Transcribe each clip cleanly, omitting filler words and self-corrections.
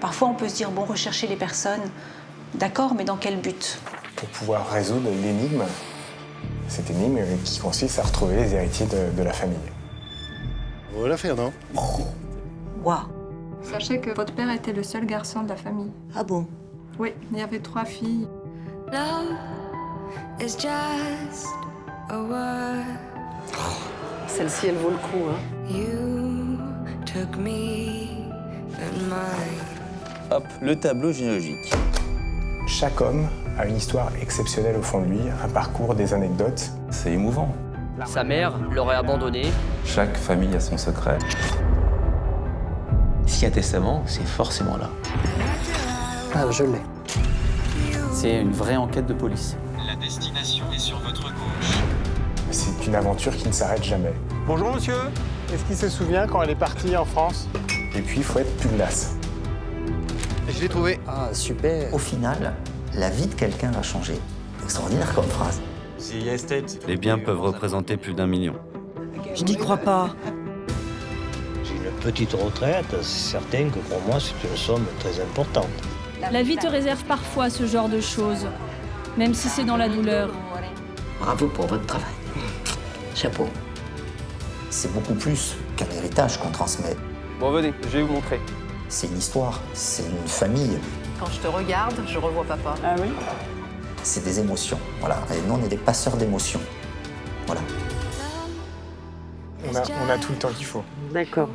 Parfois, on peut se dire, bon, rechercher les personnes, d'accord, mais dans quel but? Pour pouvoir résoudre l'énigme, cette énigme qui consiste à retrouver les héritiers de la famille. On va la faire, non? Waouh. Sachez que votre père était le seul garçon de la famille. Ah bon? Oui, il y avait 3 filles. Love is just a word. Celle-ci, elle vaut le coup, hein. You took me and mine. Hop, le tableau généalogique. Chaque homme a une histoire exceptionnelle au fond de lui, un parcours, des anecdotes. C'est émouvant. Sa mère l'aurait abandonné. Chaque famille a son secret. S'il y a testament, c'est forcément là. Ah, je l'ai. C'est une vraie enquête de police. La destination est sur votre gauche. C'est une aventure qui ne s'arrête jamais. Bonjour, monsieur. Est-ce qu'il se souvient quand elle est partie en France? Et puis, il faut être pugnace. Je l'ai trouvé. Ah, super. Au final, la vie de quelqu'un va changer. Extraordinaire comme phrase. Les biens peuvent représenter plus d'1 million. Je n'y crois pas. J'ai une petite retraite, c'est certain que pour moi, c'est une somme très importante. La vie te réserve parfois ce genre de choses, même si c'est dans la douleur. Bravo pour votre travail. Chapeau. C'est beaucoup plus qu'un héritage qu'on transmet. Bon, venez, je vais vous montrer. C'est une histoire, c'est une famille, Quand je te regarde, je revois papa. Ah oui? c'est des émotions. Voilà. Et nous, on est des passeurs d'émotions. Voilà. On a tout le temps qu'il faut. D'accord.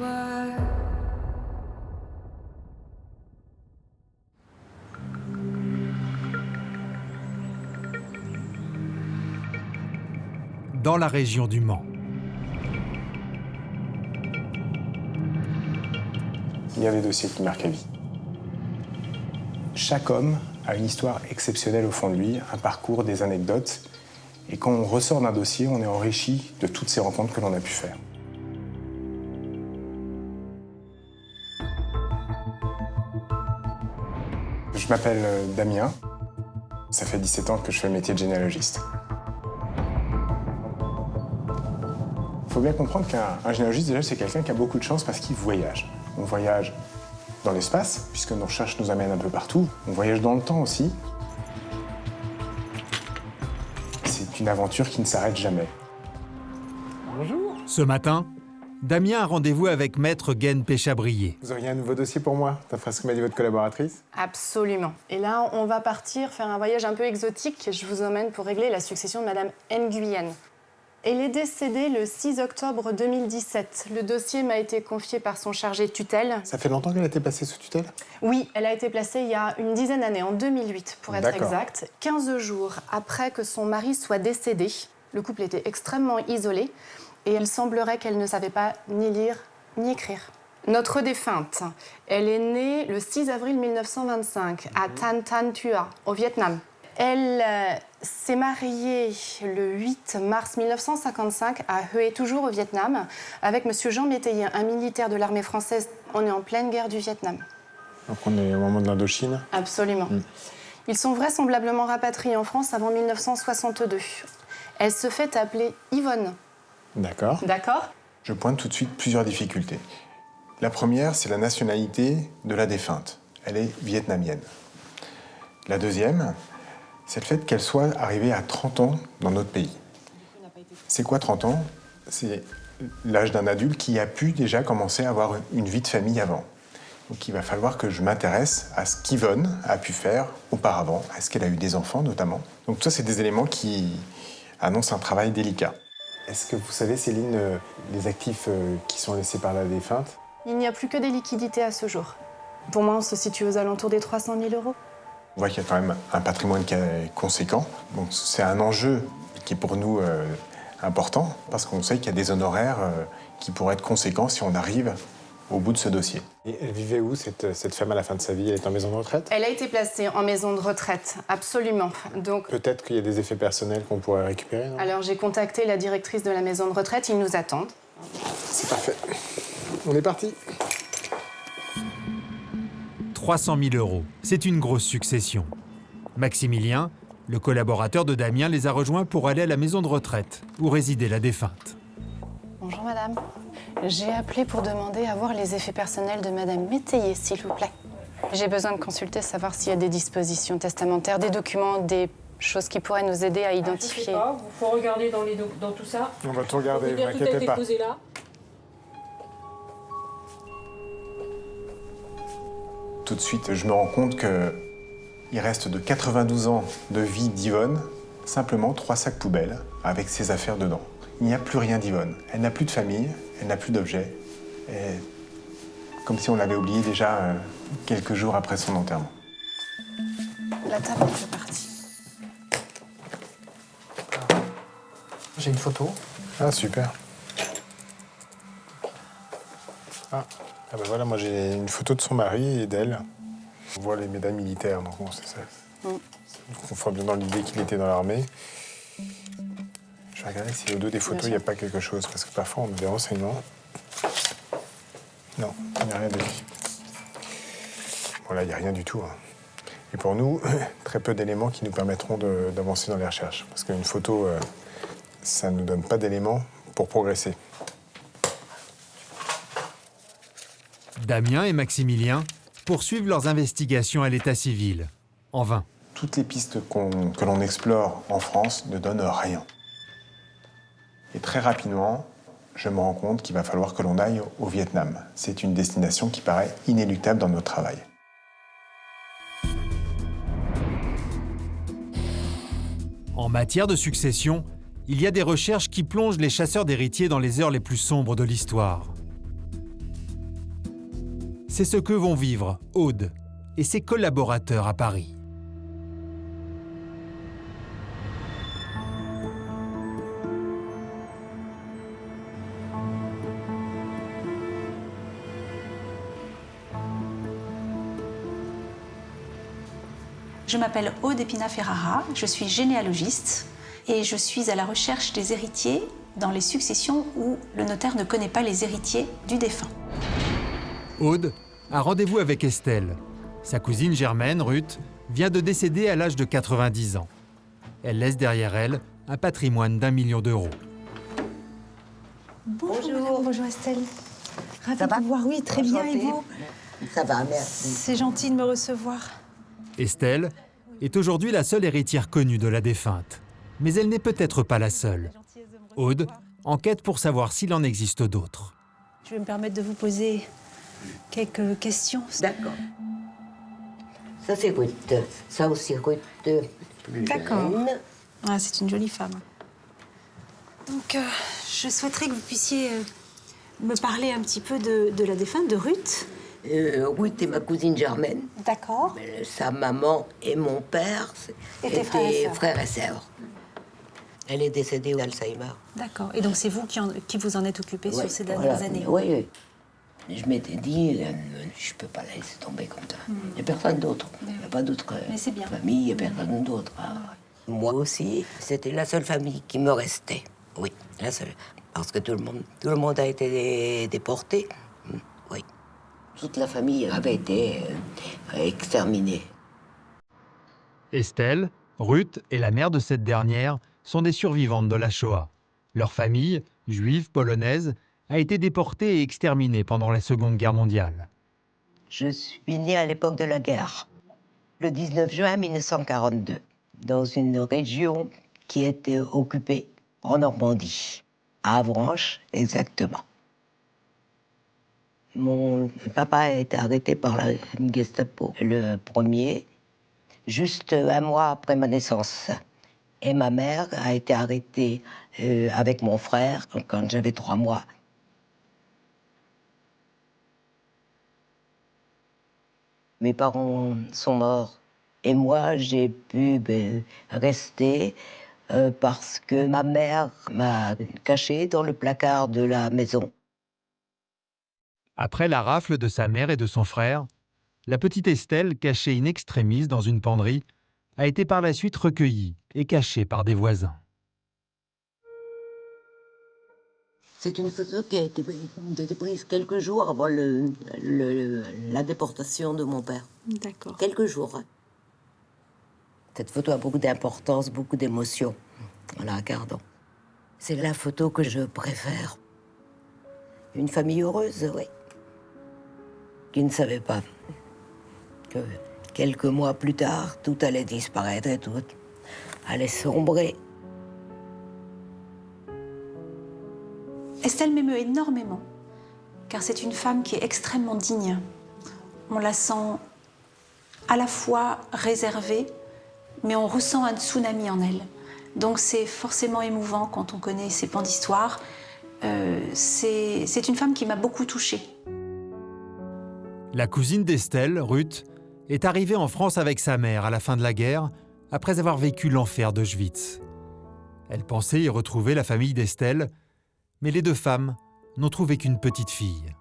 Dans la région du Mans. Il y a des dossiers qui marquent la vie. Chaque homme a une histoire exceptionnelle au fond de lui, un parcours, des anecdotes. Et quand on ressort d'un dossier, on est enrichi de toutes ces rencontres que l'on a pu faire. Je m'appelle Damien. Ça fait 17 ans que je fais le métier de généalogiste. Il faut bien comprendre qu'un généalogiste, déjà, c'est quelqu'un qui a beaucoup de chance parce qu'il voyage. On voyage dans l'espace, puisque nos recherches nous amènent un peu partout. On voyage dans le temps aussi. C'est une aventure qui ne s'arrête jamais. Bonjour. Ce matin, Damien a rendez-vous avec Maître Guen Péchabrier. Vous auriez un nouveau dossier pour moi, d'après ce que m'a dit votre collaboratrice? Absolument. Et là, on va partir faire un voyage un peu exotique. Je vous emmène pour régler la succession de Madame Nguyen. Elle est décédée le 6 octobre 2017. Le dossier m'a été confié par son chargé de tutelle. Ça fait longtemps qu'elle a été placée sous tutelle? Oui, elle a été placée il y a une dizaine d'années, en 2008 pour être D'accord. exact. 15 jours après que son mari soit décédé, le couple était extrêmement isolé et il semblerait qu'elle ne savait pas ni lire ni écrire. Notre défunte, elle est née le 6 avril 1925 à Tan Tan Tua, au Vietnam. Elle s'est mariée le 8 mars 1955 à Hue, toujours au Vietnam, avec M. Jean Métayer, un militaire de l'armée française. On est en pleine guerre du Vietnam. Donc on est au moment de l'Indochine? Absolument. Ils sont vraisemblablement rapatriés en France avant 1962. Elle se fait appeler Yvonne. D'accord. D'accord? Je pointe tout de suite plusieurs difficultés. La première, c'est la nationalité de la défunte. Elle est vietnamienne. La deuxième, c'est le fait qu'elle soit arrivée à 30 ans dans notre pays. C'est quoi 30 ans? C'est l'âge d'un adulte qui a pu déjà commencer à avoir une vie de famille avant. Donc il va falloir que je m'intéresse à ce qu'Yvonne a pu faire auparavant. Est-ce qu'elle a eu des enfants notamment? Donc tout ça, c'est des éléments qui annoncent un travail délicat. Est-ce que vous savez, Céline, les actifs qui sont laissés par la défunte? Il n'y a plus que des liquidités à ce jour. Pour moi, on se situe aux alentours des 300 000 euros. On voit qu'il y a quand même un patrimoine qui est conséquent. Donc c'est un enjeu qui est pour nous important, parce qu'on sait qu'il y a des honoraires qui pourraient être conséquents si on arrive au bout de ce dossier. Et elle vivait où, cette femme, à la fin de sa vie? Elle est en maison de retraite? Elle a été placée en maison de retraite, absolument. Donc, Peut-être qu'il y a des effets personnels qu'on pourrait récupérer, non? alors j'ai contacté la directrice de la maison de retraite, ils nous attendent. C'est parfait. On est parti. 300 000 euros, c'est une grosse succession. Maximilien, le collaborateur de Damien, les a rejoints pour aller à la maison de retraite, où résidait la défunte. Bonjour madame. J'ai appelé pour demander à voir les effets personnels de madame Métayer, s'il vous plaît. J'ai besoin de consulter, savoir s'il y a des dispositions testamentaires, des documents, des choses qui pourraient nous aider à identifier. Je sais pas, il faut regarder dans tout ça. On va tout regarder, ne Tout a m'inquiétez été pas. posé là. Tout de suite, je me rends compte qu'il reste de 92 ans de vie d'Yvonne, simplement 3 sacs poubelles avec ses affaires dedans. Il n'y a plus rien d'Yvonne. Elle n'a plus de famille, elle n'a plus d'objets. Et comme si on l'avait oublié déjà quelques jours après son enterrement. La table est partie. J'ai une photo. Ah, super. Ah ben voilà, moi j'ai une photo de son mari et d'elle. On voit les médailles militaires, donc bon, c'est ça. On confirme bien dans l'idée qu'il était dans l'armée. Je vais regarder si au dos des photos, il n'y a pas quelque chose, parce que parfois on a des renseignements. Non, il n'y a rien de lui. Bon là, il n'y a rien du tout. Et pour nous, très peu d'éléments qui nous permettront d'avancer dans les recherches. Parce qu'une photo, ça ne nous donne pas d'éléments pour progresser. Damien et Maximilien poursuivent leurs investigations à l'état civil. En vain. Toutes les pistes que l'on explore en France ne donnent rien. Et très rapidement, je me rends compte qu'il va falloir que l'on aille au Vietnam. C'est une destination qui paraît inéluctable dans notre travail. En matière de succession, il y a des recherches qui plongent les chasseurs d'héritiers dans les heures les plus sombres de l'histoire. C'est ce que vont vivre Aude et ses collaborateurs à Paris. Je m'appelle Aude Epina-Ferrara, je suis généalogiste et je suis à la recherche des héritiers dans les successions où le notaire ne connaît pas les héritiers du défunt. Aude a rendez-vous avec Estelle. Sa cousine germaine, Ruth, vient de décéder à l'âge de 90 ans. Elle laisse derrière elle un patrimoine d'1 million d'euros. Bonjour. Bonjour Estelle. Ravie Ça de va? vous voir. Oui, très bien. Et Enchantée. vous? Ça va, merci. C'est gentil de me recevoir. Estelle est aujourd'hui la seule héritière connue de la défunte. Mais elle n'est peut-être pas la seule. Aude enquête pour savoir s'il en existe d'autres. Je vais me permettre de vous poser quelques questions. D'accord. Ça, c'est Ruth. Ça aussi, Ruth. Plus D'accord. jeune. Ah, c'est une jolie femme. Donc, je souhaiterais que vous puissiez me parler un petit peu de la défunte, de Ruth. Ruth est ma cousine germaine. D'accord. Sa maman et mon père Étaient frères et sœurs. Elle est décédée d'Alzheimer. D'accord. Et donc, c'est vous qui vous en êtes occupé sur ces voilà. dernières années. Oui. Je m'étais dit, je peux pas la laisser tomber comme ça. Il n'y a personne d'autre. Il n'y a pas d'autre famille, il n'y a personne d'autre. Moi aussi, c'était la seule famille qui me restait. Oui, la seule. Parce que tout le monde a été déporté. Oui. Toute la famille avait été exterminée. Estelle, Ruth et la mère de cette dernière sont des survivantes de la Shoah. Leur famille, juive polonaise, a été déportée et exterminée pendant la Seconde Guerre mondiale. Je suis née à l'époque de la guerre, le 19 juin 1942, dans une région qui était occupée en Normandie, à Avranches exactement. Mon papa a été arrêté par la Gestapo, le premier, juste un mois après ma naissance. Et ma mère a été arrêtée avec mon frère quand j'avais 3 mois. Mes parents sont morts et moi, j'ai pu rester parce que ma mère m'a cachée dans le placard de la maison. Après la rafle de sa mère et de son frère, la petite Estelle, cachée in extremis dans une penderie, a été par la suite recueillie et cachée par des voisins. C'est une photo qui a été prise quelques jours avant la déportation de mon père. D'accord. Quelques jours. Cette photo a beaucoup d'importance, beaucoup d'émotion en la regardant. C'est la photo que je préfère. Une famille heureuse, oui. Qui ne savait pas que quelques mois plus tard, tout allait disparaître et tout allait sombrer. Estelle m'émeut énormément, car c'est une femme qui est extrêmement digne. On la sent à la fois réservée, mais on ressent un tsunami en elle. Donc c'est forcément émouvant quand on connaît ses pans d'histoire. C'est une femme qui m'a beaucoup touchée. La cousine d'Estelle, Ruth, est arrivée en France avec sa mère à la fin de la guerre, après avoir vécu l'enfer d'Auschwitz. Elle pensait y retrouver la famille d'Estelle, mais les deux femmes n'ont trouvé qu'une petite fille.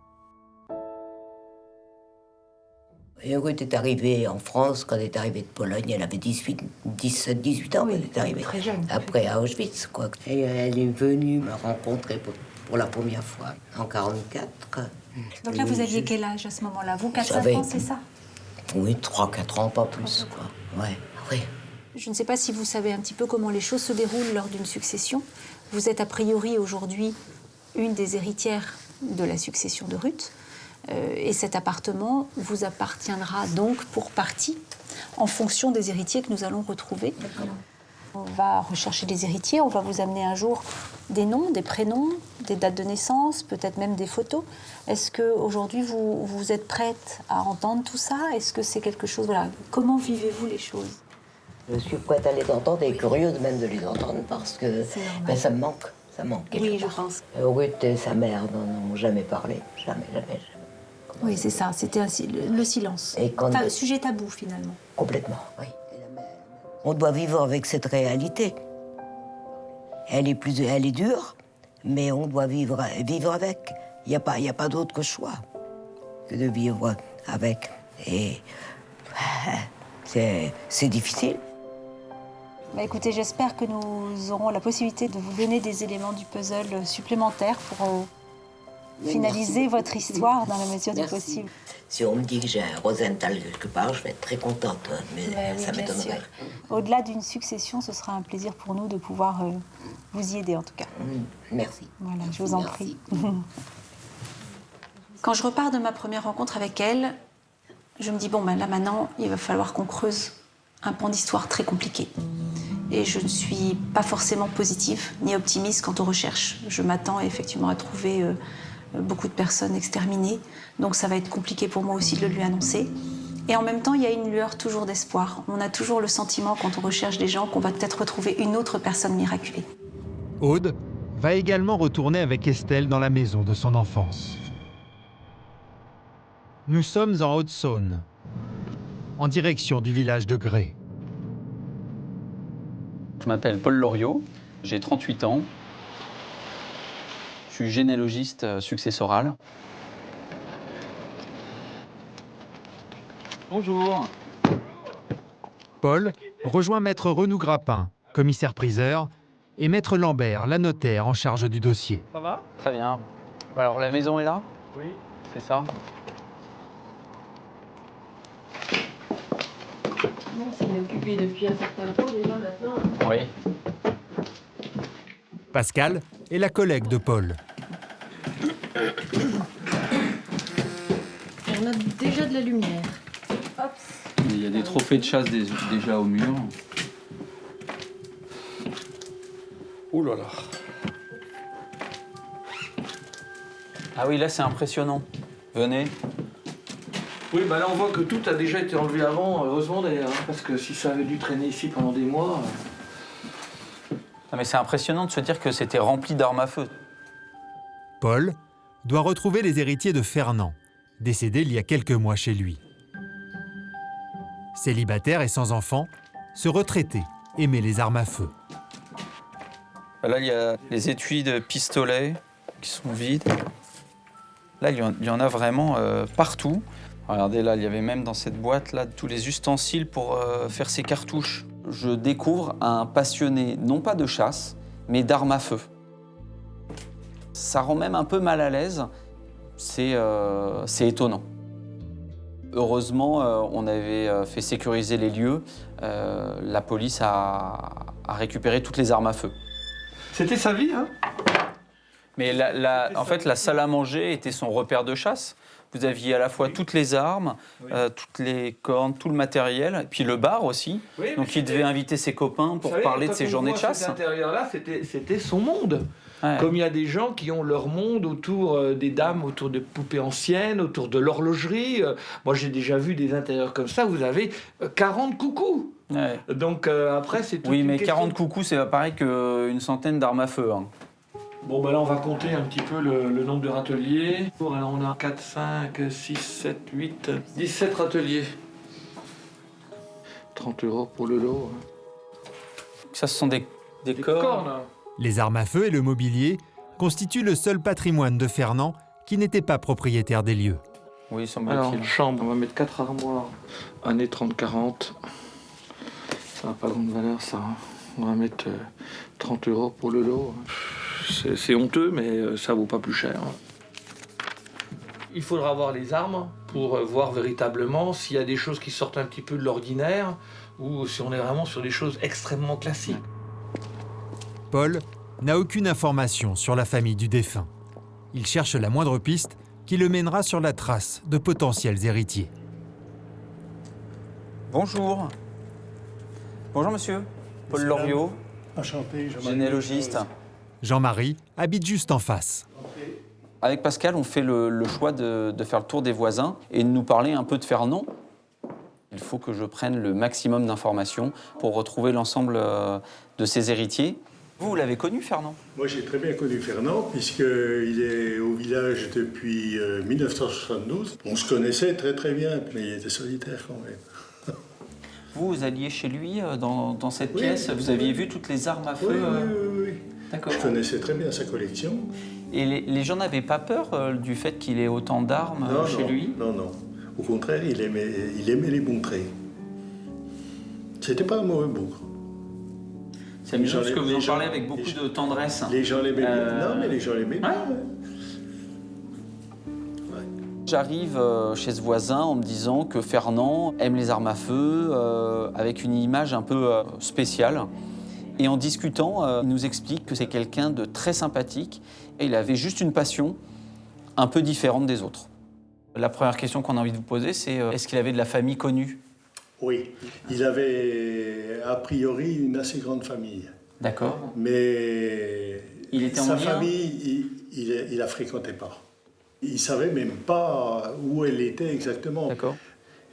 Et Ruth est arrivée en France, quand elle est arrivée de Pologne, elle avait 17-18 ans, elle est arrivée très jeune. Après à Auschwitz, quoi. Et elle est venue me rencontrer pour la première fois, en 1944. Donc là, vous aviez quel âge à ce moment-là? Vous, 4-5 ans, c'est ça? Oui, 3-4 ans, pas plus, quoi. Ouais, oui. Je ne sais pas si vous savez un petit peu comment les choses se déroulent lors d'une succession. Vous êtes a priori aujourd'hui une des héritières de la succession de Ruth. Et cet appartement vous appartiendra donc pour partie en fonction des héritiers que nous allons retrouver. On va rechercher des héritiers, on va vous amener un jour des noms, des prénoms, des dates de naissance, peut-être même des photos. Est-ce qu'aujourd'hui vous êtes prête à entendre tout ça? Est-ce que c'est quelque chose... Voilà. Comment vivez-vous les choses? Je suis prête à les entendre et curieuse même de les entendre parce que ça me manque. Ça manque. Oui, je pense. Ruth et sa mère n'en ont jamais parlé. Jamais. Oui, c'est ça, c'était le silence. Enfin, sujet tabou, finalement. Complètement, oui. On doit vivre avec cette réalité. Elle est dure, mais on doit vivre avec. Il n'y a pas d'autre choix que de vivre avec. Et c'est difficile. Bah écoutez, j'espère que nous aurons la possibilité de vous donner des éléments du puzzle supplémentaires pour finaliser votre histoire dans la mesure du possible. Si on me dit que j'ai un Rosenthal quelque part, je vais être très contente, mais ça m'étonnerait. Au-delà d'une succession, ce sera un plaisir pour nous de pouvoir vous y aider, en tout cas. Merci. Voilà, je vous en prie. Quand je repars de ma première rencontre avec elle, je me dis, bon, ben là maintenant, il va falloir qu'on creuse un pan d'histoire très compliqué. Et je ne suis pas forcément positive ni optimiste quant aux recherches. Je m'attends effectivement à trouver beaucoup de personnes exterminées. Donc ça va être compliqué pour moi aussi de le lui annoncer. Et en même temps, il y a une lueur toujours d'espoir. On a toujours le sentiment, quand on recherche des gens, qu'on va peut-être retrouver une autre personne miraculée. Aude va également retourner avec Estelle dans la maison de son enfance. Nous sommes en Haute-Saône, en direction du village de Grès. Je m'appelle Paul Loriot, j'ai 38 ans. Je suis généalogiste successoral. Bonjour. Paul rejoint maître Renou Grappin, commissaire-priseur, et maître Lambert, la notaire en charge du dossier. Ça va? Très bien. Alors la maison est là? Oui. C'est ça? On est occupé depuis un certain temps déjà maintenant. Oui. Pascal est la collègue de Paul. On a déjà de la lumière. Hop. Il y a des trophées de chasse déjà au mur. Ouh là là. Ah oui, là c'est impressionnant. Venez. Oui, bah là on voit que tout a déjà été enlevé avant, heureusement d'ailleurs, hein, parce que si ça avait dû traîner ici pendant des mois... Non mais c'est impressionnant de se dire que c'était rempli d'armes à feu. Paul doit retrouver les héritiers de Fernand, décédé il y a quelques mois chez lui. Célibataire et sans enfant, ce retraité aimait les armes à feu. Là, il y a les étuis de pistolet qui sont vides. Là, il y en a vraiment partout. Regardez, là, il y avait même dans cette boîte-là tous les ustensiles pour faire ses cartouches. Je découvre un passionné, non pas de chasse, mais d'armes à feu. Ça rend même un peu mal à l'aise. C'est étonnant. Heureusement, on avait fait sécuriser les lieux. La police a récupéré toutes les armes à feu. C'était sa vie, hein? Mais en fait, la salle à manger était son repère de chasse. Vous aviez à la fois toutes les armes, toutes les cornes, tout le matériel, et puis le bar aussi. Oui, donc il devait inviter ses copains pour parler de ses journées de chasse. Cet intérieur-là, c'était son monde. Ouais. Comme il y a des gens qui ont leur monde autour des dames, autour de poupées anciennes, autour de l'horlogerie. Moi, j'ai déjà vu des intérieurs comme ça, vous avez 40 coucous. Ouais. Donc après, c'est toute une question. 40 coucous, c'est pas pareil qu'une centaine d'armes à feu. Hein. Bon, ben là, on va compter un petit peu le nombre de râteliers. Alors, on a 4, 5, 6, 7, 8, 17 râteliers. 30 € pour le lot. Ça, ce sont des cornes. Les armes à feu et le mobilier constituent le seul patrimoine de Fernand qui n'était pas propriétaire des lieux. Oui, semble-t-il. Alors, chambre, on va mettre 4 armoires. Années 30-40. Ça n'a pas grande valeur, ça. On va mettre 30 € pour le lot. C'est honteux, mais ça vaut pas plus cher. Il faudra avoir les armes pour voir véritablement s'il y a des choses qui sortent un petit peu de l'ordinaire ou si on est vraiment sur des choses extrêmement classiques. Paul n'a aucune information sur la famille du défunt. Il cherche la moindre piste qui le mènera sur la trace de potentiels héritiers. Bonjour. Bonjour monsieur. Paul Loriot. Enchanté, généalogiste. Jean-Marie habite juste en face. Avec Pascal, on fait le choix de faire le tour des voisins et de nous parler un peu de Fernand. Il faut que je prenne le maximum d'informations pour retrouver l'ensemble de ses héritiers. Vous l'avez connu, Fernand? Moi, j'ai très bien connu Fernand, puisqu'il est au village depuis 1972. On se connaissait très très bien, mais il était solitaire quand même. Vous alliez chez lui dans cette pièce, vous aviez vu toutes les armes à feu? Oui. D'accord. Je connaissais très bien sa collection. Et les gens n'avaient pas peur du fait qu'il ait autant d'armes chez lui? Non. Au contraire, il aimait les montrer. C'était pas un mauvais bougre. C'est amusant parce que vous en parlez avec beaucoup de tendresse. Les gens l'aimaient bien. Non, mais les gens l'aimaient bien. J'arrive chez ce voisin en me disant que Fernand aime les armes à feu, avec une image un peu spéciale. Et en discutant, il nous explique que c'est quelqu'un de très sympathique et il avait juste une passion un peu différente des autres. La première question qu'on a envie de vous poser, c'est est-ce qu'il avait de la famille connue? Oui, il avait a priori une assez grande famille. D'accord. Mais il était sa famille, il la fréquentait pas. Il savait même pas où elle était exactement. D'accord.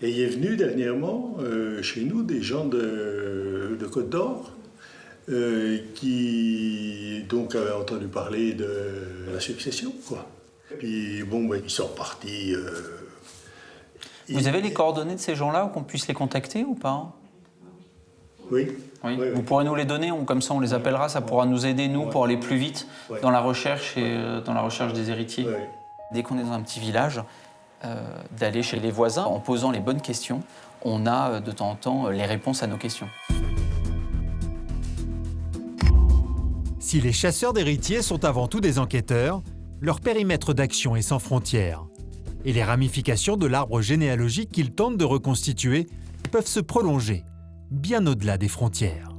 Et il est venu dernièrement chez nous des gens de Côte d'Or. Qui donc avaient entendu parler de la succession, quoi. Puis bon, ils sont repartis. Vous avez les coordonnées de ces gens-là, qu'on puisse les contacter ou pas? Oui. Vous pourrez nous les donner, comme ça on les appellera, ça pourra nous aider, nous, pour aller plus vite dans la recherche et dans la recherche des héritiers. Dès qu'on est dans un petit village, d'aller chez les voisins en posant les bonnes questions, on a de temps en temps les réponses à nos questions. Si les chasseurs d'héritiers sont avant tout des enquêteurs, leur périmètre d'action est sans frontières. Et les ramifications de l'arbre généalogique qu'ils tentent de reconstituer peuvent se prolonger bien au-delà des frontières.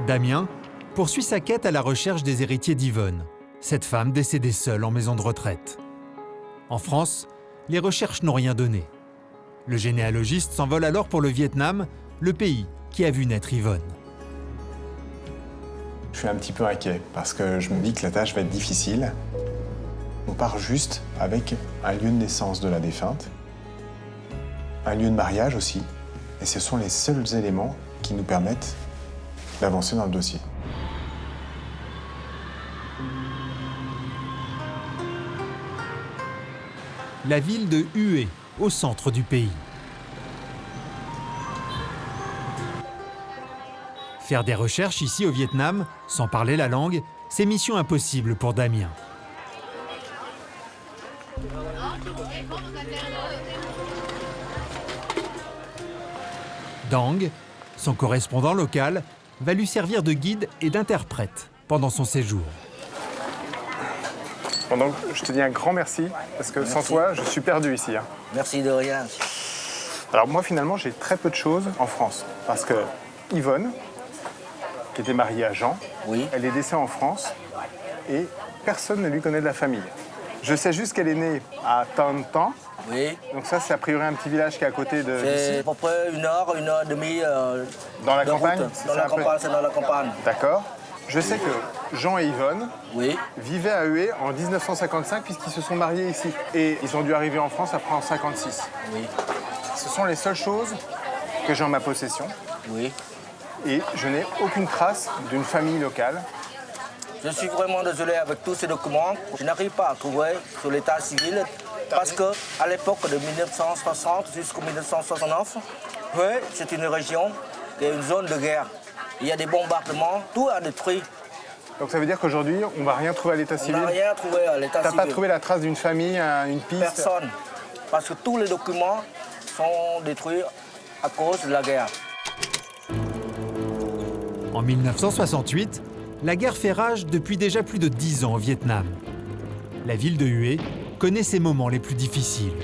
Damien poursuit sa quête à la recherche des héritiers d'Yvonne, cette femme décédée seule en maison de retraite. En France, les recherches n'ont rien donné. Le généalogiste s'envole alors pour le Vietnam, le pays qui a vu naître Yvonne. Je suis un petit peu inquiet parce que je me dis que la tâche va être difficile. On part juste avec un lieu de naissance de la défunte, un lieu de mariage aussi, et ce sont les seuls éléments qui nous permettent d'avancer dans le dossier. La ville de Hue, au centre du pays. Faire des recherches ici au Vietnam, sans parler la langue, c'est mission impossible pour Damien. Dang, son correspondant local, va lui servir de guide et d'interprète pendant son séjour. Bon, donc, je te dis un grand merci, parce que sans toi, je suis perdu ici. Hein. Merci de rien. Alors moi, finalement, j'ai très peu de choses en France, parce que Yvonne, qui était mariée à Jean, elle est décédée en France, et personne ne lui connaît de la famille. Je sais juste qu'elle est née à Tantan. Oui. Donc ça, c'est a priori un petit village qui est à côté de... C'est à peu près 1 heure et demie dans la campagne route. Dans la campagne, c'est dans la campagne. D'accord. Je sais que Jean et Yvonne vivaient à Hué en 1955 puisqu'ils se sont mariés ici. Et ils ont dû arriver en France après en 56. Oui. Ce sont les seules choses que j'ai en ma possession. Oui. Et je n'ai aucune trace d'une famille locale. Je suis vraiment désolé avec tous ces documents. Je n'arrive pas à trouver sur l'état civil parce qu'à l'époque de 1960 jusqu'en 1969, c'est une région qui est une zone de guerre. Il y a des bombardements, tout a détruit. Donc ça veut dire qu'aujourd'hui, on ne va rien trouver à l'état civil? On n'a rien trouvé à l'état civil. Tu n'as pas trouvé la trace d'une famille, une piste? Personne. Parce que tous les documents sont détruits à cause de la guerre. En 1968, la guerre fait rage depuis déjà plus de 10 ans au Vietnam. La ville de Hue connaît ses moments les plus difficiles.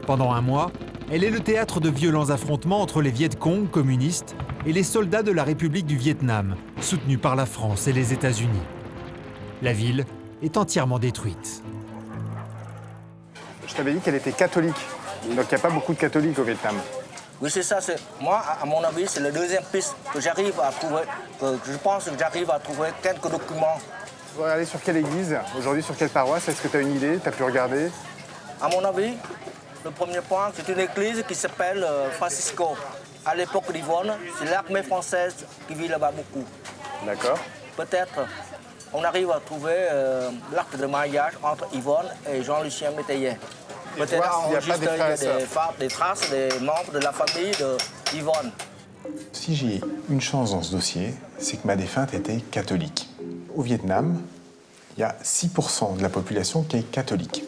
Pendant un mois, elle est le théâtre de violents affrontements entre les Viet Cong communistes et les soldats de la République du Vietnam, soutenus par la France et les États-Unis. La ville est entièrement détruite. Je t'avais dit qu'elle était catholique, donc il n'y a pas beaucoup de catholiques au Vietnam. Oui, c'est ça. Moi, à mon avis, c'est la deuxième piste que j'arrive à trouver, que je pense que j'arrive à trouver quelques documents. Tu vas aller sur quelle église? Aujourd'hui, sur quelle paroisse? Est-ce que tu as une idée? Tu as pu regarder? À mon avis, le premier point, c'est une église qui s'appelle Francisco. À l'époque d'Yvonne, c'est l'armée française qui vit là-bas beaucoup. D'accord. Peut-être on arrive à trouver l'acte de mariage entre Yvonne et Jean-Lucien Métayer. Peut-être il y a des traces des membres de la famille d'Yvonne. Si j'ai une chance dans ce dossier, c'est que ma défunte était catholique. Au Vietnam, il y a 6% de la population qui est catholique.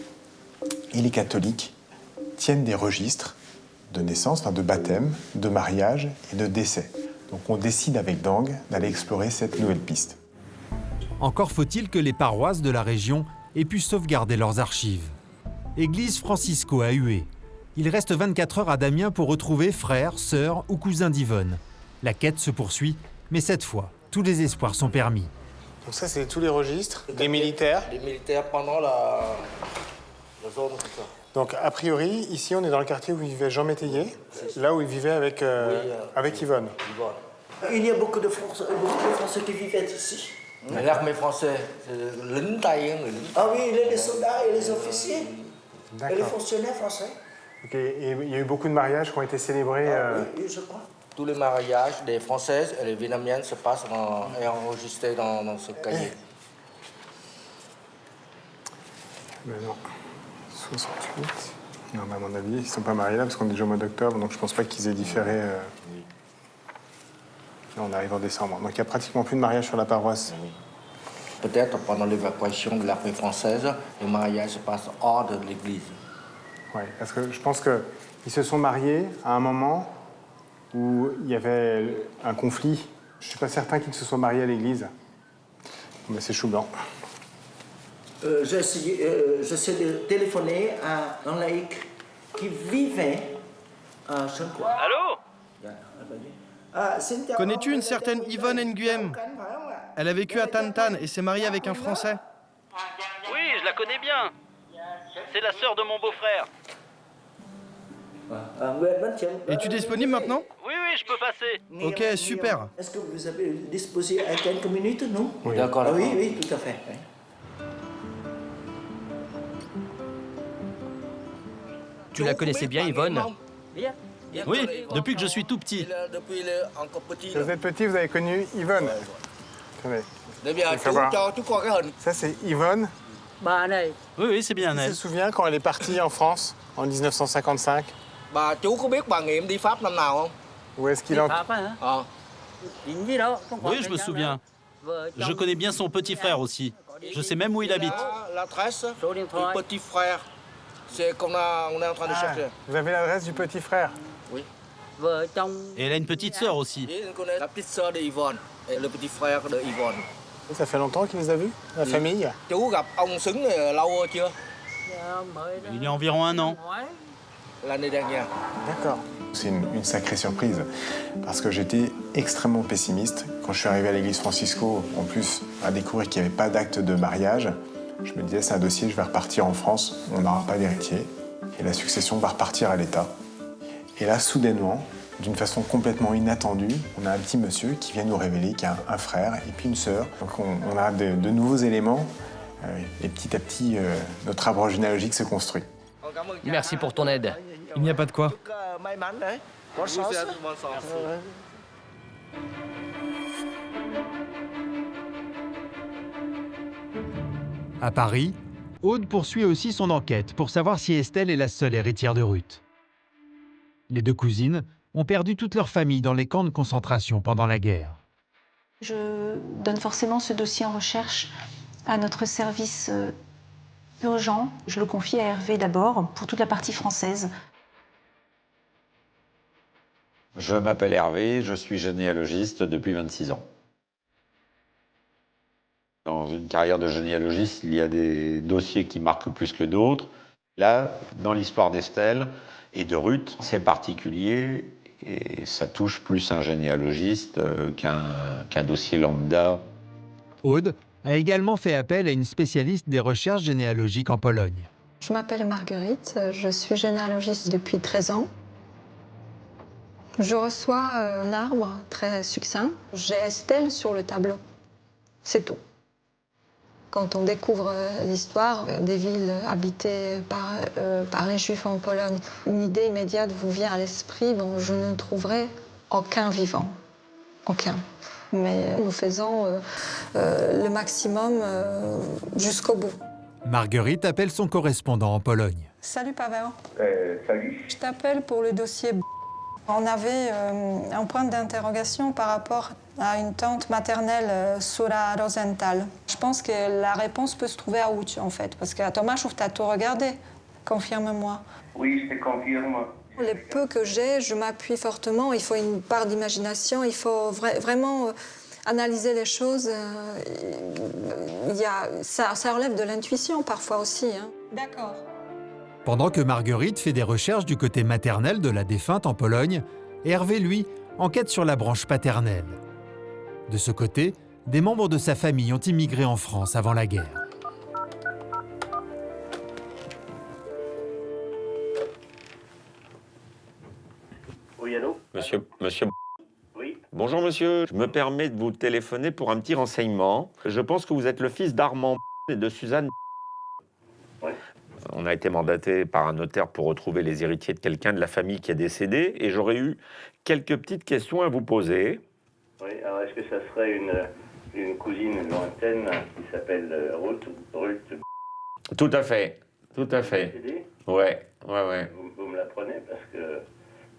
Et les catholiques tiennent des registres de naissance, de baptême, de mariage et de décès. Donc on décide avec Dang d'aller explorer cette nouvelle piste. Encore faut-il que les paroisses de la région aient pu sauvegarder leurs archives. Église Francisco à Hue. Il reste 24 heures à Damien pour retrouver frères, sœurs ou cousins d'Yvonne. La quête se poursuit, mais cette fois, tous les espoirs sont permis. Donc ça, c'est tous les registres des militaires? Des militaires pendant la zone. Donc, a priori, ici, on est dans le quartier où vivait Jean Métayer, là où il vivait avec, avec Yvonne. Il y a beaucoup de Français qui vivaient ici. L'armée française, lính Tây. Ah oui, les soldats et les officiers. Et les fonctionnaires français. Ok, et il y a eu beaucoup de mariages qui ont été célébrés. Oui, je crois. Tous les mariages des Françaises et des Vietnamiennes se passent et enregistrés dans ce cahier. Mais non. 68. Non, mais à mon avis, ils ne sont pas mariés là parce qu'on est déjà au mois d'octobre, donc je ne pense pas qu'ils aient différé. Là, on arrive en décembre. Donc il n'y a pratiquement plus de mariage sur la paroisse. Oui. Peut-être pendant l'évacuation de l'armée française, les mariages se passent hors de l'église. Oui, parce que je pense qu'ils se sont mariés à un moment où il y avait un conflit. Je ne suis pas certain qu'ils se soient mariés à l'église. Mais c'est chou blanc. J'essaie de téléphoner à un laïc qui vivait à Saint-Croix. Allô? Connais-tu une certaine Yvonne Nguyen? Elle a vécu à Tan et s'est mariée avec un Français. Oui, je la connais bien. C'est la sœur de mon beau-frère. Es-tu disponible maintenant? Oui, je peux passer. Ok, super. Est-ce que vous avez disposé à quelques minutes, non? Oui. D'accord. Oui, tout à fait. Oui. Tu la connaissais bien, Yvonne? Oui, depuis que je suis tout petit. Depuis il est encore petit. Quand vous êtes petit, vous avez connu Yvonne. Attendez. Ça, c'est Yvonne. Oui, c'est bien elle. Tu te souviens quand elle est partie en France en 1955? Où est-ce qu'il en... Oui, je me souviens. Je connais bien son petit frère aussi. Je sais même où il habite. L'adresse du petit frère. C'est qu'on on est en train de chercher. Vous avez l'adresse du petit frère? Oui. Et elle a une petite sœur aussi. La petite sœur d'Yvonne et le petit frère de Yvonne. Ça fait longtemps qu'il les a vus, la famille? Chú gặp ông Xứng lâu chưa? Il y a environ 1 an. L'année dernière. D'accord. C'est une sacrée surprise, parce que j'étais extrêmement pessimiste. Quand je suis arrivé à l'église Francisco, en plus, à découvrir qu'il n'y avait pas d'acte de mariage, je me disais, c'est un dossier, je vais repartir en France, on n'aura pas d'héritier, et la succession va repartir à l'État. Et là, soudainement, d'une façon complètement inattendue, on a un petit monsieur qui vient nous révéler qu'il y a un frère et puis une sœur. Donc on a de nouveaux éléments, et petit à petit, notre arbre généalogique se construit. Merci pour ton aide. Il n'y a pas de quoi. À Paris, Aude poursuit aussi son enquête pour savoir si Estelle est la seule héritière de Ruth. Les 2 cousines ont perdu toute leur famille dans les camps de concentration pendant la guerre. Je donne forcément ce dossier en recherche à notre service urgent. Je le confie à Hervé d'abord, pour toute la partie française. Je m'appelle Hervé, je suis généalogiste depuis 26 ans. Dans une carrière de généalogiste, il y a des dossiers qui marquent plus que d'autres. Là, dans l'histoire d'Estelle et de Ruth, c'est particulier et ça touche plus un généalogiste qu'un dossier lambda. Aude a également fait appel à une spécialiste des recherches généalogiques en Pologne. Je m'appelle Marguerite, je suis généalogiste depuis 13 ans. Je reçois un arbre très succinct. J'ai Estelle sur le tableau. C'est tout. Quand on découvre l'histoire des villes habitées par les Juifs en Pologne, une idée immédiate vous vient à l'esprit. Bon, je ne trouverai aucun vivant. Aucun. Mais nous faisons le maximum jusqu'au bout. Marguerite appelle son correspondant en Pologne. Salut Paweł. Salut. Je t'appelle pour le dossier. On avait un point d'interrogation par rapport à une tante maternelle, Sura Rosenthal. Je pense que la réponse peut se trouver à Łódź, en fait. Parce que Thomas, je trouve que tu as tout regardé. Confirme-moi. Oui, je te confirme. Les peu que j'ai, je m'appuie fortement. Il faut une part d'imagination. Il faut vraiment analyser les choses. Ça relève de l'intuition parfois aussi. Hein. D'accord. Pendant que Marguerite fait des recherches du côté maternel de la défunte en Pologne, Hervé, lui, enquête sur la branche paternelle. De ce côté, des membres de sa famille ont immigré en France avant la guerre. Oui, allô? Monsieur. Oui. Bonjour monsieur, je me permets de vous téléphoner pour un petit renseignement. Je pense que vous êtes le fils d'Armand et de Suzanne. Oui. On a été mandaté par un notaire pour retrouver les héritiers de quelqu'un de la famille qui est décédé et j'aurais eu quelques petites questions à vous poser. Oui, alors est-ce que ça serait une cousine lointaine qui s'appelle Ruth? Tout à fait, tout à fait. Ouais. Vous me l'apprenez parce que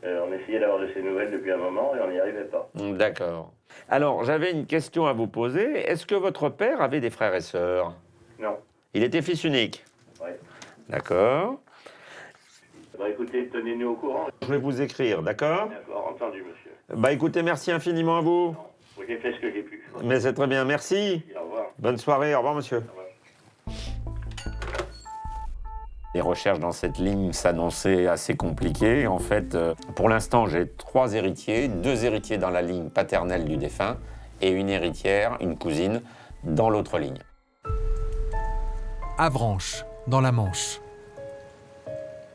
on essayait d'avoir de ces nouvelles depuis un moment et on n'y arrivait pas. D'accord. Alors, j'avais une question à vous poser. Est-ce que votre père avait des frères et sœurs? Non. Il était fils unique? Oui. D'accord. Bah écoutez, tenez-nous au courant. Je vais vous écrire, d'accord? D'accord, entendu, monsieur. Bah écoutez, merci infiniment à vous. Oui, j'ai fait ce que j'ai pu. Mais c'est très bien, merci. Au revoir. Bonne soirée, au revoir monsieur. Au revoir. Les recherches dans cette ligne s'annonçaient assez compliquées. En fait, pour l'instant, j'ai 3 héritiers, 2 héritiers dans la ligne paternelle du défunt et une héritière, une cousine, dans l'autre ligne. Avranches, dans la Manche.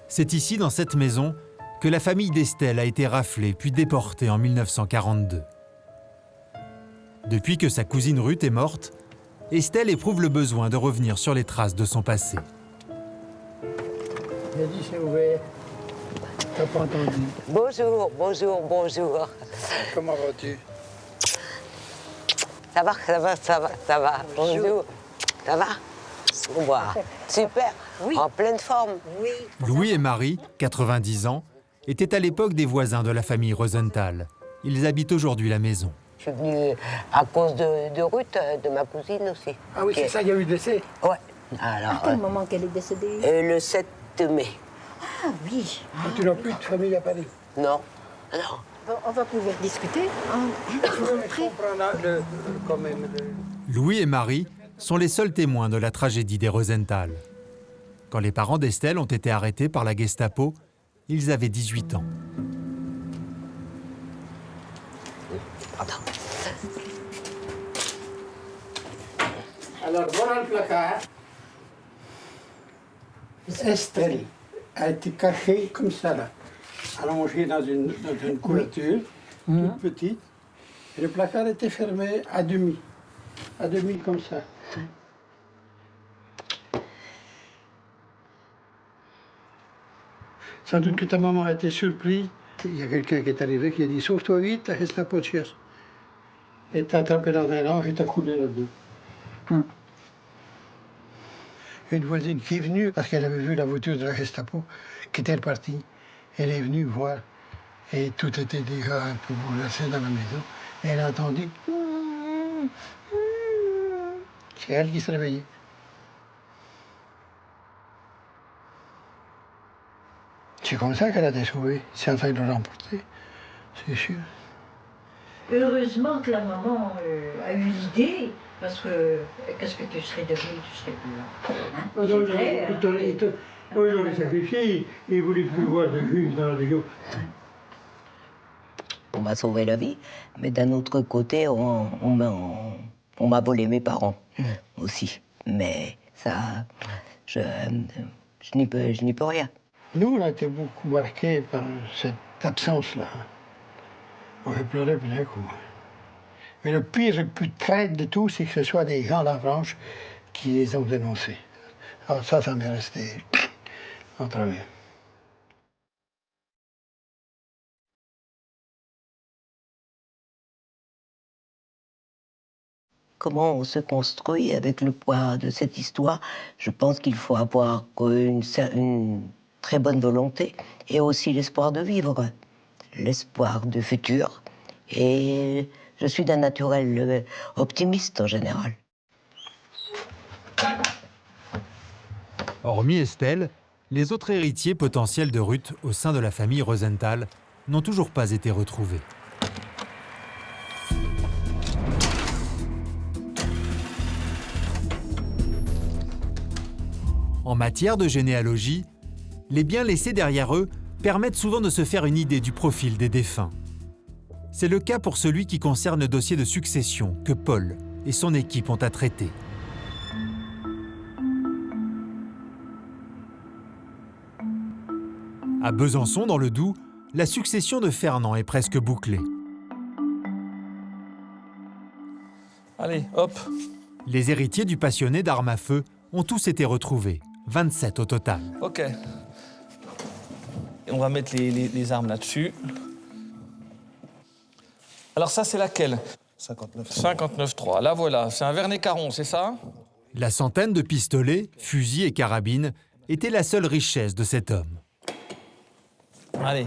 C'est ici, dans cette maison, que la famille d'Estelle a été raflée puis déportée en 1942. Depuis que sa cousine Ruth est morte, Estelle éprouve le besoin de revenir sur les traces de son passé. J'ai dit c'est ouvert. T'as pas entendu. Bonjour. Comment vas-tu? Ça va. Bonjour. Ça va? Wow. Super. Oui. En pleine forme. Oui. Louis et Marie, 90 ans, étaient à l'époque des voisins de la famille Rosenthal. Ils habitent aujourd'hui la maison. Je suis venue à cause de Ruth, de ma cousine aussi. Ah oui, c'est ça, il y a eu le décès? Ouais. Alors, à quel moment qu'elle est décédée? Le 7 mai. Ah oui. Tu n'as plus de famille à Paris? Non. On va pouvoir discuter. Je comprends quand même. Louis et Marie sont les seuls témoins de la tragédie des Rosenthal. Quand les parents d'Estelle ont été arrêtés par la Gestapo, ils avaient 18 ans. Alors voilà le placard. Estelle a été cachée comme ça, là, allongée dans une couverture, toute petite. Et le placard était fermé à demi comme ça. Sans doute que ta maman a été surprise. Il y a quelqu'un qui est arrivé qui a dit « Sauve-toi vite, la Gestapo te cherche. » Et t'a attrapé dans un ange et t'a coulé là-dedans. Une voisine qui est venue, parce qu'elle avait vu la voiture de la Gestapo, qui était repartie. Elle est venue voir, et tout était déjà un peu bouleversé dans la maison. Et elle a entendu... C'est elle qui se réveillait. C'est comme ça qu'elle a été sauvée. C'est en train de le remporter, c'est sûr. Heureusement que la maman a eu l'idée, parce que qu'est-ce que tu serais devenu, tu serais plus là. Hein? Oui, on l'a sacrifié, il ne voulait plus voir de juge dans la région. On m'a sauvé la vie, mais d'un autre côté, on m'a volé mes parents aussi. Mais ça, je n'y peux rien. Nous, on a été beaucoup marqués par cette absence-là. On a pleuré puis d'un coup. Mais le pire, le plus traître de tout, c'est que ce soit des gens de la branche qui les ont dénoncés. Alors ça m'est resté en travers. Comment on se construit avec le poids de cette histoire? Je pense qu'il faut avoir une très bonne volonté et aussi l'espoir de vivre, l'espoir du futur. Et je suis d'un naturel optimiste en général. Hormis Estelle, les autres héritiers potentiels de Ruth au sein de la famille Rosenthal n'ont toujours pas été retrouvés. En matière de généalogie, les biens laissés derrière eux permettent souvent de se faire une idée du profil des défunts. C'est le cas pour celui qui concerne le dossier de succession que Paul et son équipe ont à traiter. À Besançon, dans le Doubs, la succession de Fernand est presque bouclée. Allez, hop. Les héritiers du passionné d'armes à feu ont tous été retrouvés, 27 au total. Ok. Et on va mettre les armes là-dessus. Alors ça, c'est laquelle? 59.3. Là, voilà. C'est un Vernet-Caron, c'est ça? La centaine de pistolets, fusils et carabines était la seule richesse de cet homme. Allez.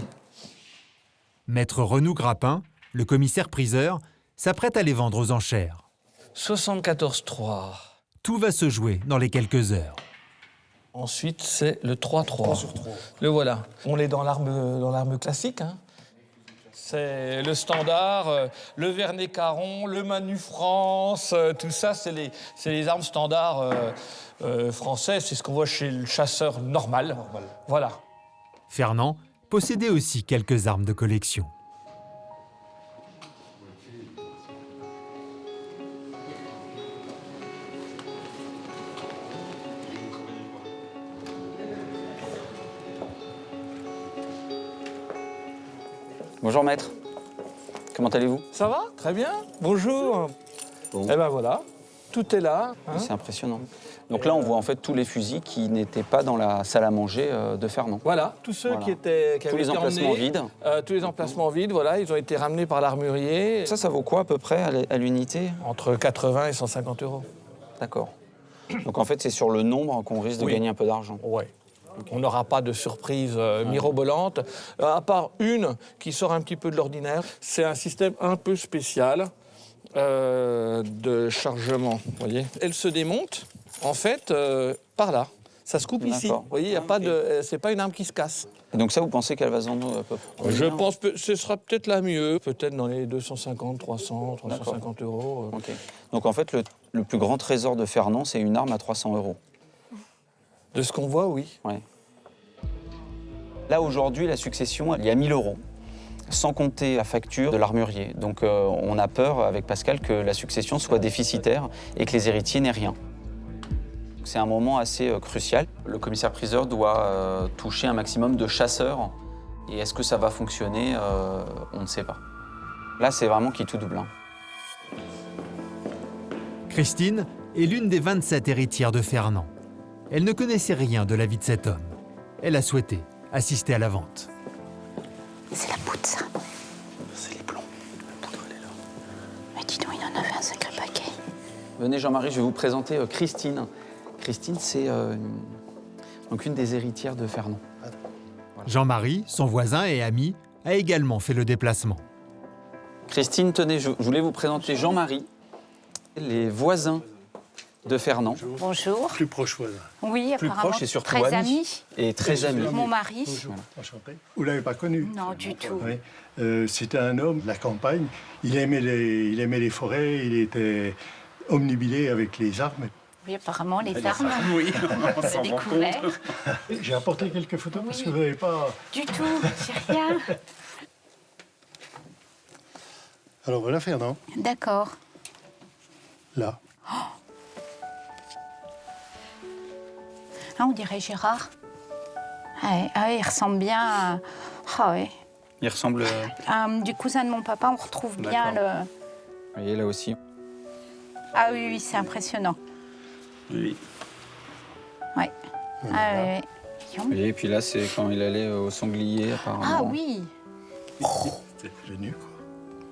Maître Renou Grappin, le commissaire-priseur, s'apprête à les vendre aux enchères. 74.3. Tout va se jouer dans les quelques heures. Ensuite, c'est le 3-3. Le voilà. On est dans l'arme classique. Hein. C'est le standard, le Vernet-Caron, le Manufrance, tout ça, c'est les armes standards françaises. C'est ce qu'on voit chez le chasseur normal. Voilà. Fernand possédait aussi quelques armes de collection. Bonjour maître, comment allez-vous? Ça va, très bien, bonjour. Bon. Eh ben voilà, tout est là. Hein. C'est impressionnant. Donc là, on voit en fait tous les fusils qui n'étaient pas dans la salle à manger de Fernand. Voilà, tous ceux qui avaient tous les été emplacements emmenés, vides. Tous les emplacements vides, voilà, ils ont été ramenés par l'armurier. Ça vaut quoi à peu près à l'unité? Entre 80 et 150 €. D'accord. Donc en fait, c'est sur le nombre qu'on risque de gagner un peu d'argent. Oui. On n'aura pas de surprise mirobolante, à part une qui sort un petit peu de l'ordinaire. C'est un système un peu spécial de chargement, vous voyez. Elle se démonte, en fait, par là. Ça se coupe ici. Vous voyez, c'est pas une arme qui se casse. Et donc ça, vous pensez qu'elle va se vendre à peu près? Je pense que ce sera peut-être la mieux, peut-être dans les 250, 300, 350 euros. Ok. Donc en fait, le plus grand trésor de Fernand, c'est une arme à 300 euros. De ce qu'on voit, oui. Ouais. Là, aujourd'hui, la succession, il y a 1000 euros, sans compter la facture de l'armurier. Donc on a peur, avec Pascal, que la succession soit déficitaire et que les héritiers n'aient rien. C'est un moment assez crucial. Le commissaire-priseur doit toucher un maximum de chasseurs. Et est-ce que ça va fonctionner? On ne sait pas. Là, c'est vraiment qui tout double. Hein. Christine est l'une des 27 héritières de Fernand. Elle ne connaissait rien de la vie de cet homme. Elle a souhaité assister à la vente. C'est la poudre, ça. C'est les plombs. La poudre, elle est là. Mais dis donc, il en avait un sacré paquet. Venez, Jean-Marie, je vais vous présenter Christine. Christine, c'est donc une des héritières de Fernand. Jean-Marie, son voisin et ami, a également fait le déplacement. Christine, tenez, je voulais vous présenter Jean-Marie, les voisins de Fernand. Bonjour. Plus proche voisin. Oui, plus apparemment. proche et surtout très amis. Et très amis. Mon mari. Bonjour, enchanté. Vous ne l'avez pas connu? Non, du tout. Oui. C'était un homme de la campagne. Il aimait les forêts, il était omnubilé avec les armes. Oui, apparemment, les armes. Oui, on s'en découvert. J'ai apporté quelques photos parce que vous n'avez pas... Du tout, j'ai rien. Alors voilà Fernand. D'accord. Là. Oh. Ah, on dirait Gérard. Ah, il ressemble bien à... Ah, ouais. Il ressemble... Du cousin de mon papa, on retrouve bien le... Vous voyez, là aussi. Ah oui, oui, c'est impressionnant. Oui. Ouais. Voilà. Et puis là, c'est quand il allait au sanglier, apparemment. Ah oui. C'est génial, quoi.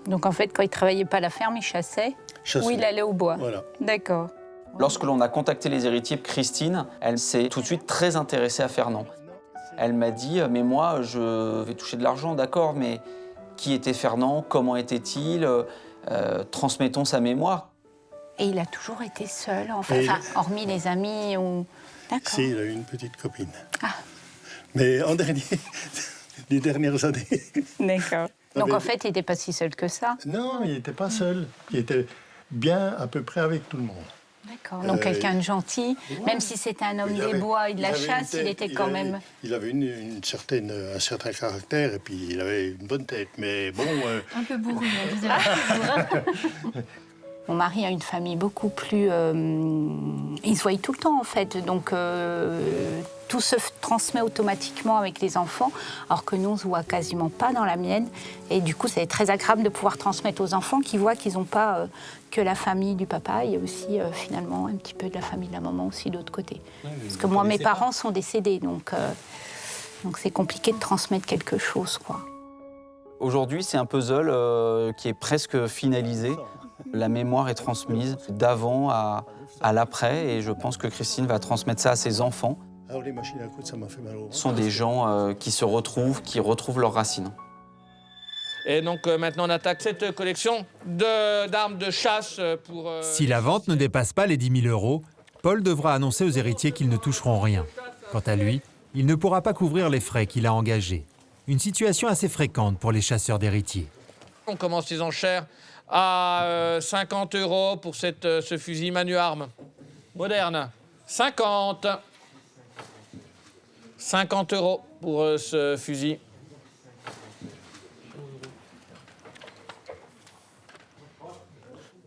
Donc en fait, quand il travaillait pas à la ferme, il chassait. Ou il allait au bois. Voilà. D'accord. Lorsque l'on a contacté les héritiers, Christine, elle s'est tout de suite très intéressée à Fernand. Elle m'a dit, mais moi, je vais toucher de l'argent, d'accord, mais qui était Fernand? Comment était-il? Transmettons sa mémoire. Et il a toujours été seul, enfin, hormis les amis ou... D'accord. Si, il a eu une petite copine. Ah. Mais en dernier, les dernières années. D'accord. Donc en fait, il n'était pas si seul que ça? Non, il n'était pas seul. Il était bien à peu près avec tout le monde. D'accord. Donc quelqu'un de gentil, même si c'était un homme des bois et de la chasse, il était quand même... Il avait un certain caractère et puis il avait une bonne tête, mais bon... Un peu bourru, on disait. Mon mari a une famille beaucoup plus... Ils se voient tout le temps, en fait. Donc, tout se transmet automatiquement avec les enfants, alors que nous, on ne se voit quasiment pas dans la mienne. Et du coup, c'est très agréable de pouvoir transmettre aux enfants qui voient qu'ils n'ont pas que la famille du papa. Il y a aussi, finalement, un petit peu de la famille de la maman aussi, de l'autre côté. Parce que moi, mes parents sont décédés, donc c'est compliqué de transmettre quelque chose, quoi. Aujourd'hui, c'est un puzzle qui est presque finalisé. La mémoire est transmise d'avant à l'après et je pense que Christine va transmettre ça à ses enfants. Alors les machines à coudre, ça m'a fait mal au... Ce sont des gens qui se retrouvent, qui retrouvent leurs racines. Et donc maintenant on attaque cette collection d'armes de chasse pour... Si la vente ne dépasse pas les 10 000 euros, Paul devra annoncer aux héritiers qu'ils ne toucheront rien. Quant à lui, il ne pourra pas couvrir les frais qu'il a engagés. Une situation assez fréquente pour les chasseurs d'héritiers. On commence les enchères à 50 euros pour ce fusil manu-arme moderne. 50 euros pour ce fusil.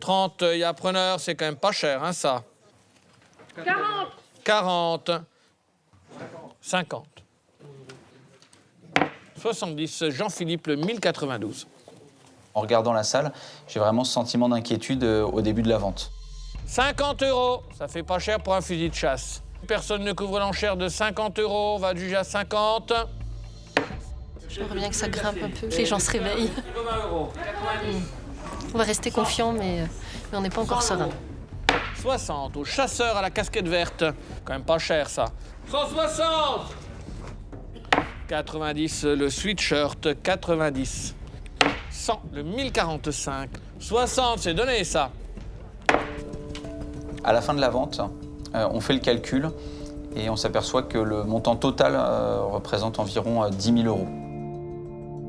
« 30, il y a preneur, c'est quand même pas cher, hein, ça. 40. 50. 70, Jean-Philippe, le 1092. En regardant la salle, j'ai vraiment ce sentiment d'inquiétude au début de la vente. 50 euros, ça fait pas cher pour un fusil de chasse. Personne ne couvre l'enchère de 50 euros, on va juger à 50. J'aimerais bien que ça grimpe un peu, que les gens se réveillent. On va rester confiants, mais on n'est pas encore serein. 60, au chasseur à la casquette verte. Quand même pas cher, ça. 160 90, le sweatshirt, 90. 100, le 1045. 60, c'est donné, ça. À la fin de la vente, on fait le calcul Et on s'aperçoit que le montant total représente environ 10 000 euros.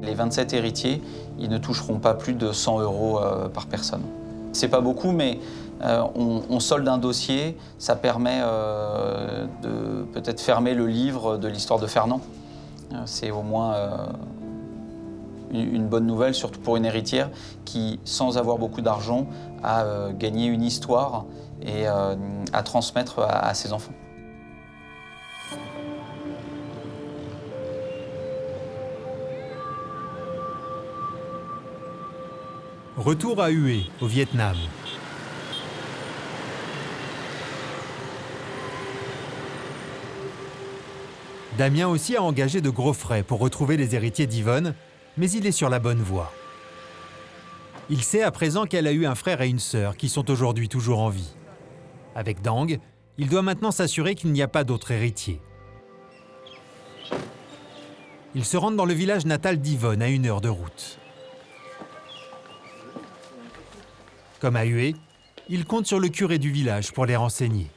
Les 27 héritiers, ils ne toucheront pas plus de 100 euros par personne. C'est pas beaucoup, mais on solde un dossier, ça permet de peut-être fermer le livre de l'histoire de Fernand. C'est au moins une bonne nouvelle, surtout pour une héritière qui, sans avoir beaucoup d'argent, a gagné une histoire et à transmettre à ses enfants. Retour à Hue, au Vietnam. Damien aussi a engagé de gros frais pour retrouver les héritiers d'Yvonne, mais il est sur la bonne voie. Il sait à présent qu'elle a eu un frère et une sœur qui sont aujourd'hui toujours en vie. Avec Dang, il doit maintenant s'assurer qu'il n'y a pas d'autres héritiers. Ils se rendent dans le village natal d'Yvonne à 1 heure de route. Comme à Hue, il compte sur le curé du village pour les renseigner.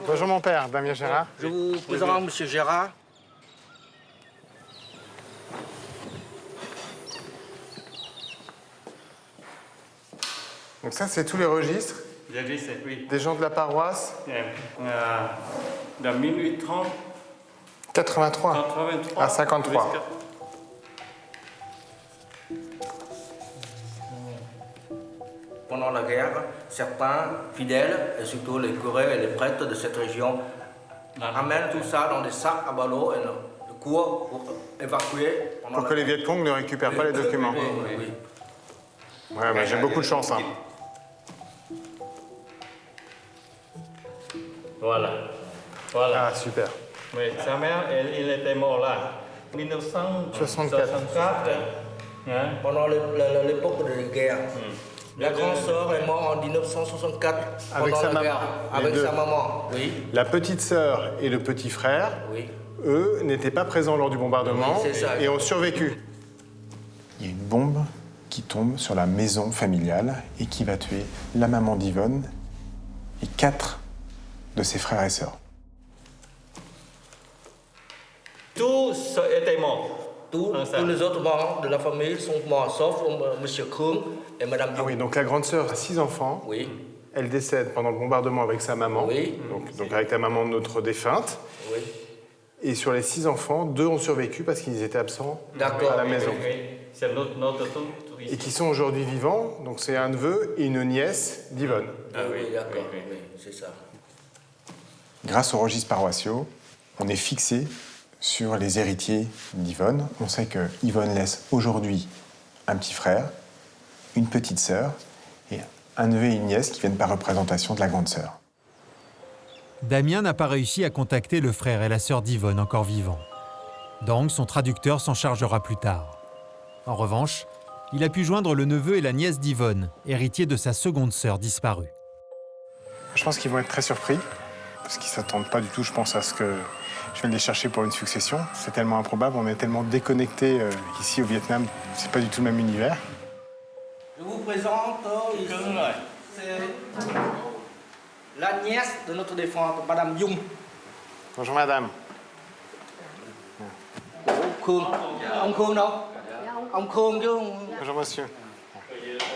Bonjour mon père, Damien Gérard. Je vous présente M. Gérard. Donc ça, c'est tous les registres oui. des gens de la paroisse. De 1830. 83. À 53. Pendant la guerre, certains fidèles, et surtout les curés et les prêtres de cette région, amènent tout ça dans des sacs à ballots et le cours pour évacuer. Pour que les Viet Cong ne récupèrent pas les documents. Ouais, bah, j'ai beaucoup de chance. Hein. Voilà. Ah, super. Oui, sa mère, il était mort là. 1964. Hein? Pendant l'époque de la guerre. La grande sœur est morte en 1964 avec sa maman. Avec sa maman, oui. La petite sœur et le petit frère, eux, n'étaient pas présents lors du bombardement et ont survécu. Il y a une bombe qui tombe sur la maison familiale et qui va tuer la maman d'Yvonne et 4 de ses frères et sœurs. Tous étaient morts. Tous les autres membres de la famille sont morts, sauf M. Krung et Mme Dung. Ah oui, donc la grande sœur a 6 enfants. Oui. Elle décède pendant le bombardement avec sa maman, donc avec la maman de notre défunte. Oui. Et sur les 6 enfants, 2 ont survécu parce qu'ils étaient absents à la maison. C'est notre tour. Et qui sont aujourd'hui vivants, donc c'est un neveu et une nièce d'Yvonne. Ah oui, d'accord, oui, c'est ça. Grâce aux registres paroissiaux, on est fixé sur les héritiers d'Yvonne. On sait que Yvonne laisse aujourd'hui un petit frère, une petite sœur et un neveu et une nièce qui viennent par représentation de la grande sœur. Damien n'a pas réussi à contacter le frère et la sœur d'Yvonne encore vivants. Dang, son traducteur, s'en chargera plus tard. En revanche, il a pu joindre le neveu et la nièce d'Yvonne, héritiers de sa seconde sœur disparue. Je pense qu'ils vont être très surpris, parce qu'ils ne s'attendent pas du tout, je pense, à ce que je vienne les chercher pour une succession. C'est tellement improbable, on est tellement déconnectés ici au Vietnam, c'est pas du tout le même univers. Je vous présente c'est la nièce de notre défunte, Madame Dung. Bonjour madame. Khương. Ông Khương đâu? Ông Khương chứ. Bonjour monsieur.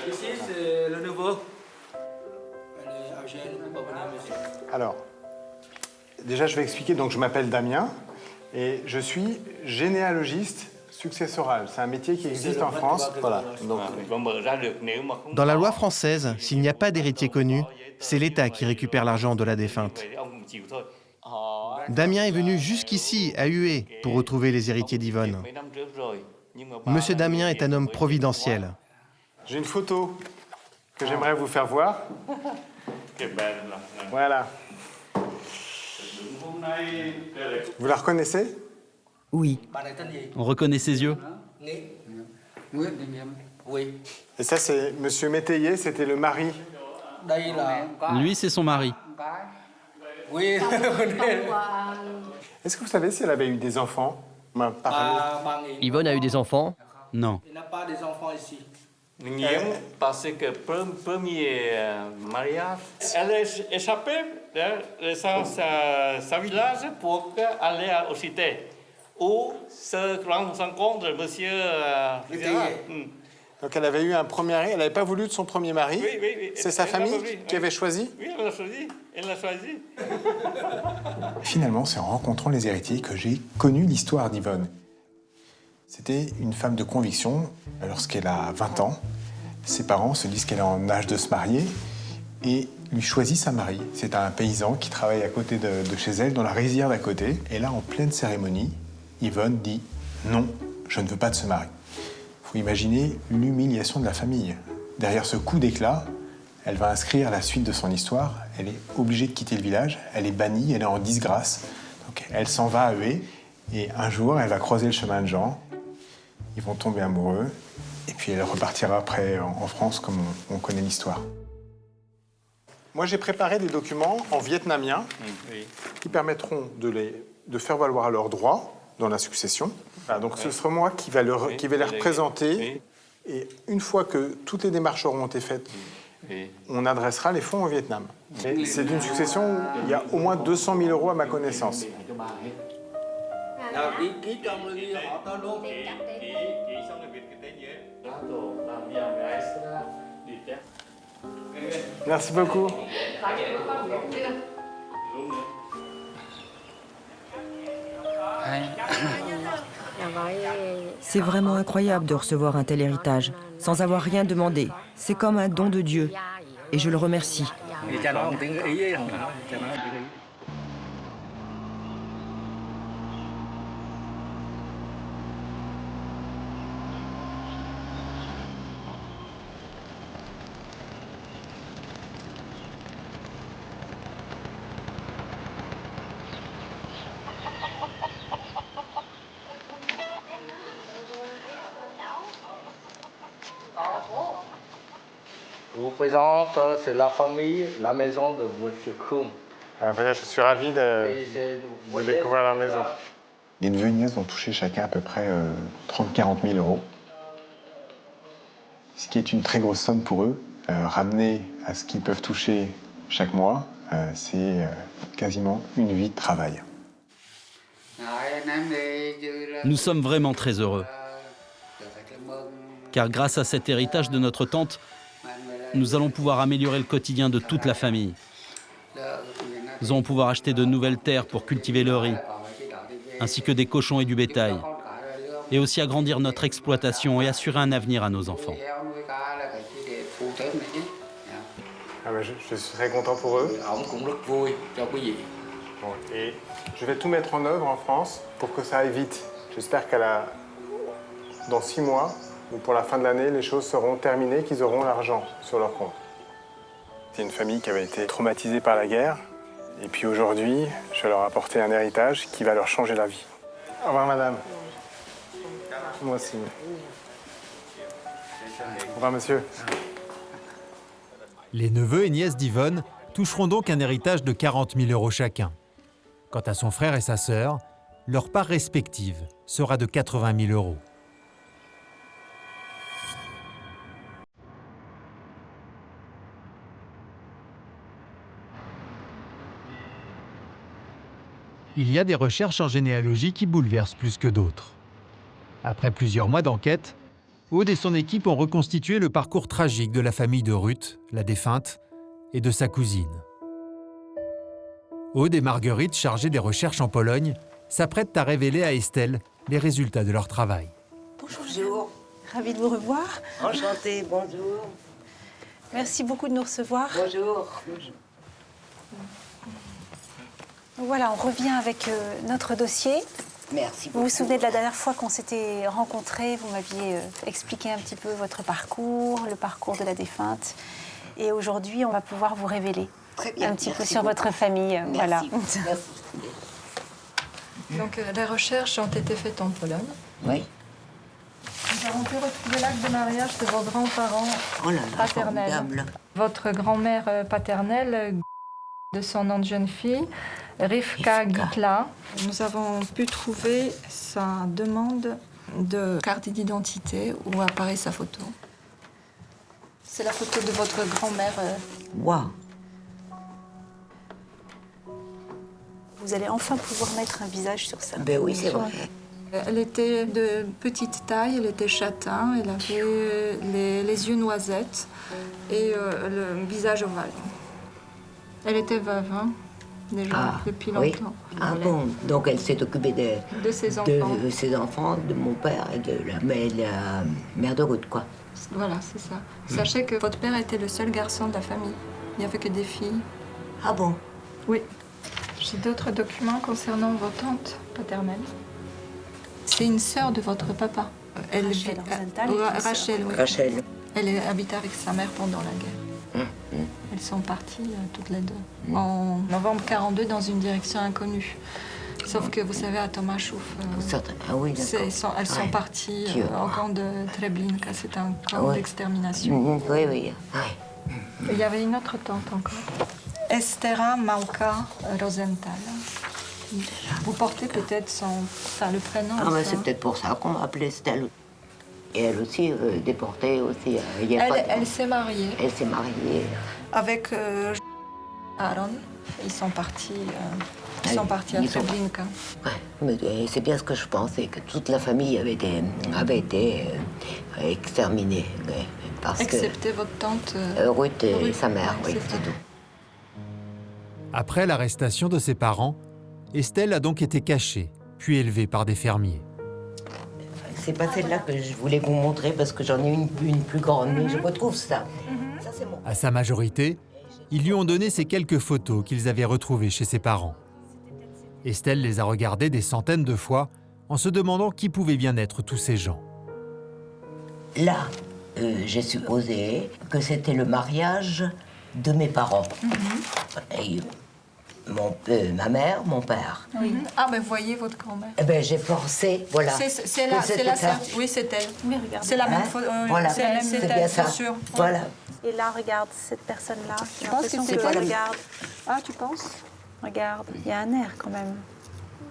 Ici c'est le neveu. Alors, déjà je vais expliquer, donc je m'appelle Damien et je suis généalogiste successoral. C'est un métier qui existe en France. Voilà. Donc, Dans la loi française, s'il n'y a pas d'héritier connu, c'est l'État qui récupère l'argent de la défunte. Damien est venu jusqu'ici, à Hue, pour retrouver les héritiers d'Yvonne. Monsieur Damien est un homme providentiel. j'ai une photo que j'aimerais vous faire voir. Voilà. Vous la reconnaissez? Oui. On reconnaît ses yeux. Oui. Et ça, c'est Monsieur Métayer, c'était le mari. Lui, c'est son mari. Oui. Est-ce que vous savez si elle avait eu des enfants? Yvonne a eu des enfants. Non. Il n'a pas des enfants ici. Nghiễm, parce que premier mariage, elle est échappée de sa village pour aller au cité, où se rencontre monsieur Gérard. Donc elle avait eu un premier mari, elle n'avait pas voulu de son premier mari. Oui. C'est sa famille qui avait choisi? Oui, elle l'a choisi. Finalement, c'est en rencontrant les héritiers que j'ai connu l'histoire d'Yvonne. C'était une femme de conviction. Lorsqu'elle a 20 ans, ses parents se disent qu'elle est en âge de se marier et lui choisissent un mari. C'est un paysan qui travaille à côté de chez elle, dans la rizière d'à côté. Et là, en pleine cérémonie, Yvonne dit « Non, je ne veux pas de ce mari ». Il faut imaginer l'humiliation de la famille. Derrière ce coup d'éclat, elle va inscrire la suite de son histoire. Elle est obligée de quitter le village, elle est bannie, elle est en disgrâce. Donc elle s'en va à Hué et un jour, elle va croiser le chemin de Jean. Ils vont tomber amoureux et puis elle repartira après en France comme on connaît l'histoire. Moi, j'ai préparé des documents en vietnamien qui permettront de faire valoir leurs droits dans la succession. Voilà, donc ce sera moi qui vais les représenter. Et une fois que toutes les démarches auront été faites, on adressera les fonds au Vietnam. C'est une succession où il y a au moins 200 000 euros à ma connaissance. Merci beaucoup. C'est vraiment incroyable de recevoir un tel héritage, sans avoir rien demandé. C'est comme un don de Dieu. Et je le remercie. Je vous présente, c'est la famille, la maison de M. Kuhn. Je suis ravi de découvrir la maison. Les neveux et nièces vont toucher chacun à peu près 30-40 000 euros. Ce qui est une très grosse somme pour eux. Ramené à ce qu'ils peuvent toucher chaque mois, c'est quasiment une vie de travail. Nous sommes vraiment très heureux. Car grâce à cet héritage de notre tante, nous allons pouvoir améliorer le quotidien de toute la famille. Nous allons pouvoir acheter de nouvelles terres pour cultiver le riz, ainsi que des cochons et du bétail, et aussi agrandir notre exploitation et assurer un avenir à nos enfants. Je suis très content pour eux. Et je vais tout mettre en œuvre en France pour que ça aille vite. J'espère dans 6 mois, ou pour la fin de l'année, les choses seront terminées, qu'ils auront l'argent sur leur compte. C'est une famille qui avait été traumatisée par la guerre. Et puis aujourd'hui, je vais leur apporter un héritage qui va leur changer la vie. Au revoir, madame. Moi aussi. Au revoir, monsieur. Les neveux et nièces d'Yvonne toucheront donc un héritage de 40 000 euros chacun. Quant à son frère et sa sœur, leur part respective sera de 80 000 euros. Il y a des recherches en généalogie qui bouleversent plus que d'autres. Après plusieurs mois d'enquête, Aude et son équipe ont reconstitué le parcours tragique de la famille de Ruth, la défunte, et de sa cousine. Aude et Marguerite, chargées des recherches en Pologne, s'apprêtent à révéler à Estelle les résultats de leur travail. Bonjour. Ravie de vous revoir. Enchantée, bonjour. Merci beaucoup de nous recevoir. Bonjour. Voilà, on revient avec notre dossier. Merci beaucoup. Vous vous souvenez de la dernière fois qu'on s'était rencontrés, vous m'aviez expliqué un petit peu votre parcours, le parcours de la défunte. Et aujourd'hui, on va pouvoir vous révéler un petit peu sur votre famille. Merci. Voilà. Merci. Donc, les recherches ont été faites en Pologne. Oui. Nous avons pu retrouver l'acte de mariage de vos grands-parents paternels. Formidable. Votre grand-mère paternelle, de son nom de jeune fille, Rivka Gitla. Nous avons pu trouver sa demande de carte d'identité où apparaît sa photo. C'est la photo de votre grand-mère. Waouh. Vous allez enfin pouvoir mettre un visage sur ça. Ben oui, c'est vrai. Elle était de petite taille, elle était châtain, elle avait les yeux noisettes et le visage ovale. Elle était veuve, hein, déjà, depuis longtemps. Oui. Ah bon, donc elle s'est occupée de ses enfants. De ses enfants, de mon père et de la mère de Ruth, quoi. Voilà, c'est ça. Sachez que votre père était le seul garçon de la famille. Il n'y avait que des filles. Ah bon? Oui. J'ai d'autres documents concernant vos tantes paternelles. C'est une sœur de votre papa. Rachel Rosenthal. Rachel, oui. Rachel. Elle habitait avec sa mère pendant la guerre. Elles sont parties toutes les deux en novembre 42 dans une direction inconnue. Sauf que vous savez, à Thomas Chouf, ah oui, elles sont parties au camp de Treblinka. C'est un camp d'extermination. Oui, oui. Il y avait une autre tante encore. Estera Mauka Rosenthal. Vous portez peut-être le prénom. Ah, mais c'est peut-être pour ça qu'on m'appelait Estelle. Et elle aussi, déportée aussi. Elle s'est mariée. Elle s'est mariée. Avec Aaron. Ils sont partis à Treblinka. Ouais, mais c'est bien ce que je pensais, que toute la famille avait été exterminée. Excepté votre tante Ruth et sa mère, oui, c'est tout. Après l'arrestation de ses parents, Estelle a donc été cachée, puis élevée par des fermiers. C'est pas celle-là que je voulais vous montrer parce que j'en ai une plus grande, mais je retrouve ça. Ça, c'est bon. À sa majorité, ils lui ont donné ces quelques photos qu'ils avaient retrouvées chez ses parents. Estelle les a regardées des centaines de fois en se demandant qui pouvaient bien être tous ces gens. Là, j'ai supposé que c'était le mariage de mes parents. Et ma mère, mon père. Oui. Ah, ben voyez votre grand-mère. Eh ben j'ai forcé, voilà. C'est la sœur. Oui, c'est elle. Mais regardez. C'est la même photo. Voilà, c'est bien ça. sûr. Voilà. Et là, regarde cette personne-là. Je pense que c'est pas. elle. Regarde. Ah, tu penses? Regarde, il y a un air quand même.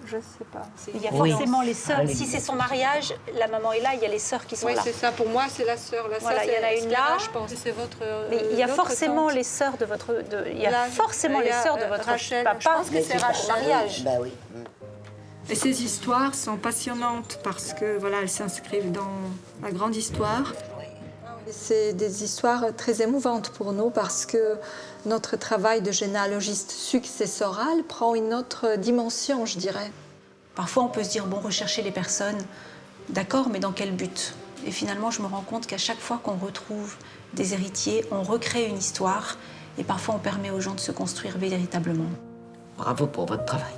Je sais pas. Il y a forcément les sœurs. Si c'est son mariage, la maman est là, il y a les sœurs qui sont là. Oui, c'est ça. Pour moi, c'est la sœur. Voilà, il y en a une là. Je pense. C'est votre. Mais il y a forcément les sœurs de votre. Il y a forcément les sœurs de votre Rachel. papa. Je pense que c'est Rachel. Mariage. Bah oui. Et ces histoires sont passionnantes parce que voilà, elles s'inscrivent dans la grande histoire. C'est des histoires très émouvantes pour nous parce que notre travail de généalogiste successoral prend une autre dimension, je dirais. Parfois, on peut se dire, bon, rechercher les personnes, d'accord, mais dans quel but? Et finalement, je me rends compte qu'à chaque fois qu'on retrouve des héritiers, on recrée une histoire et parfois on permet aux gens de se construire véritablement. Bravo pour votre travail.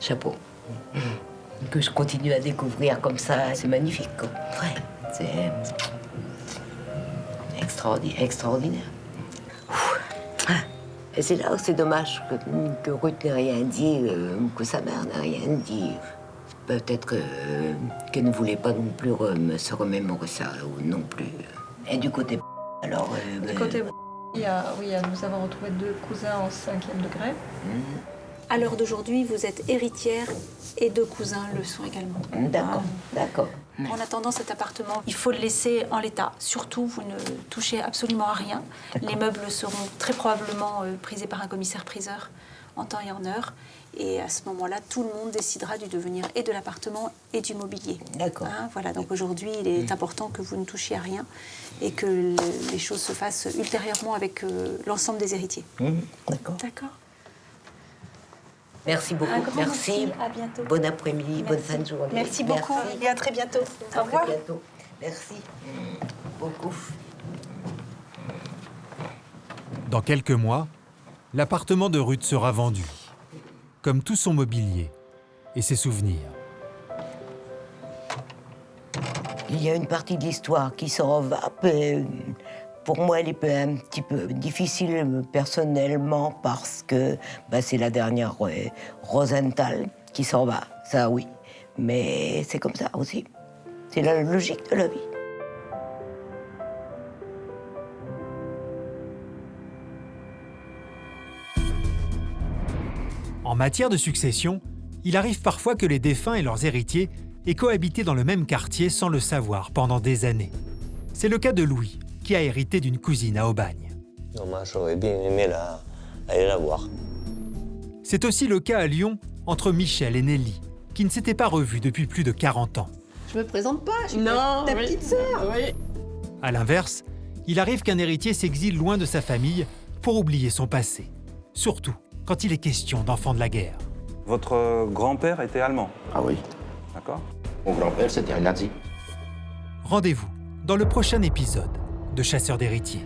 Chapeau. Que je continue à découvrir comme ça, c'est magnifique, quoi. Ouais, c'est extraordinaire. Et c'est là où c'est dommage que Ruth n'ait rien dit, que sa mère n'ait rien dit. Peut-être qu'elle ne voulait pas non plus se remémorer ça, ou non plus. Et du côté alors... Du côté nous avons retrouvé 2 cousins en 5e degré. À l'heure d'aujourd'hui, vous êtes héritière et 2 cousins le sont également. D'accord, d'accord. En attendant cet appartement, il faut le laisser en l'état. Surtout, vous ne touchez absolument à rien. Les meubles seront très probablement prisés par un commissaire-priseur en temps et en heure. Et à ce moment-là, tout le monde décidera du devenir et de l'appartement et du mobilier. D'accord. Voilà, donc aujourd'hui, il est important que vous ne touchiez à rien et que les choses se fassent ultérieurement avec l'ensemble des héritiers. D'accord. D'accord. Merci beaucoup. Merci. À bientôt. Bon après-midi, bonne fin de journée. Merci beaucoup et à très bientôt. Au revoir. À très bientôt. Merci beaucoup. Dans quelques mois, l'appartement de Ruth sera vendu, comme tout son mobilier et ses souvenirs. Il y a une partie de l'histoire qui s'en va. Pour moi, elle est un petit peu difficile personnellement parce que c'est la dernière Rosenthal qui s'en va, ça oui. Mais c'est comme ça aussi. C'est la logique de la vie. En matière de succession, il arrive parfois que les défunts et leurs héritiers et cohabité dans le même quartier sans le savoir pendant des années. C'est le cas de Louis, qui a hérité d'une cousine à Aubagne. Moi, j'aurais bien aimé aller la voir. C'est aussi le cas à Lyon entre Michel et Nelly, qui ne s'étaient pas revus depuis plus de 40 ans. Je me présente pas, je suis ta petite sœur. Oui. À l'inverse, il arrive qu'un héritier s'exile loin de sa famille pour oublier son passé. Surtout quand il est question d'enfants de la guerre. Votre grand-père était allemand? Ah oui. D'accord. Mon grand-père, c'était un nazi. Rendez-vous dans le prochain épisode de Chasseurs d'héritiers.